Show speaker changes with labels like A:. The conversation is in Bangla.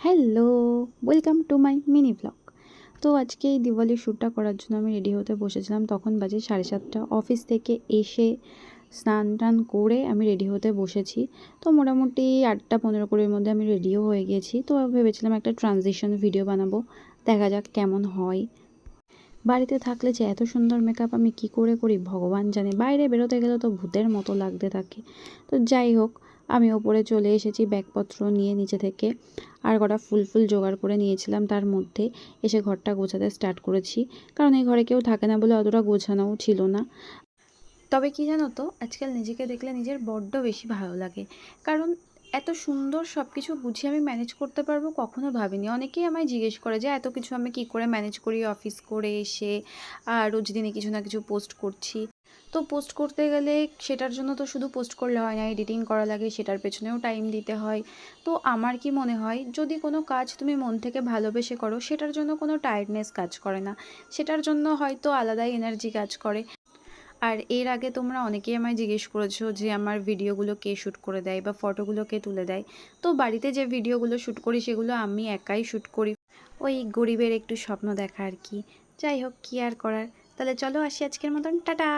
A: Hello, welcome to my mini blog. তো আজকে এই দিওয়ালির শ্যুটটা করার জন্য আমি রেডি হতে বসেছিলাম। তখন বাজে 7:30। অফিস থেকে এসে স্নান টান করে আমি রেডি হতে বসেছি। তো মোটামুটি 8:15-20-এর মধ্যে আমি রেডিও হয়ে গেছি। তো ভেবেছিলাম একটা ট্রানজিশন ভিডিও বানাবো, দেখা যাক কেমন হয়। বাড়িতে থাকলে যে এত সুন্দর মেকআপ আমি কি করে করি ভগবান জানে, বাইরে বেরোতে গেলে তো ভূতের মতো লাগতে থাকে। তো যাই হোক, আমি ওপরে চলে এসেছি ব্যাগপত্র নিয়ে নিচে থেকে, আর কটা ফুল জোগাড় করে নিয়েছিলাম। তার মধ্যে এসে ঘরটা গোছাতে স্টার্ট করেছি, কারণ এই ঘরে কেউ থাকে না বলে অতটা গোছানোও ছিল না। তবে কি জানো তো, আজকাল নিজেকে দেখলে নিজের বড্ড বেশি ভালো লাগে, কারণ এত সুন্দর সব কিছু গুছিয়ে আমি ম্যানেজ করতে পারবো কখনো ভাবিনি। অনেকেই আমায় জিজ্ঞেস করে যে এত কিছু আমি কি করে ম্যানেজ করি অফিস করে এসে, আর রোজ দিনে কিছু না কিছু পোস্ট করছি। তো পোস্ট করতে গেলে সেটার জন্য তো শুধু পোস্ট করলে হয় না, এডিটিং করা লাগে, সেটার পেছনেও টাইম দিতে হয়। তো আমার কি মনে হয়, যদি কোনো কাজ তুমি মন থেকে ভালোবেসে করো, সেটার জন্য কোনো টায়ার্ডনেস কাজ করে না, সেটার জন্য হয়তো আলাদাই এনার্জি কাজ করে। আর এর আগে তোমরা অনেকেই আমায় জিজ্ঞেস করেছো যে আমার ভিডিওগুলো কে শ্যুট করে দেয় বা ফটোগুলো কে তুলে দেয়। তো বাড়িতে যে ভিডিওগুলো শ্যুট করি সেগুলো আমি একাই শ্যুট করি। ওই গরিবের একটু স্বপ্ন দেখা আর কি। যাই হোক, কী আর করার। তাহলে চলো আসি আজকের মতন, টাটা।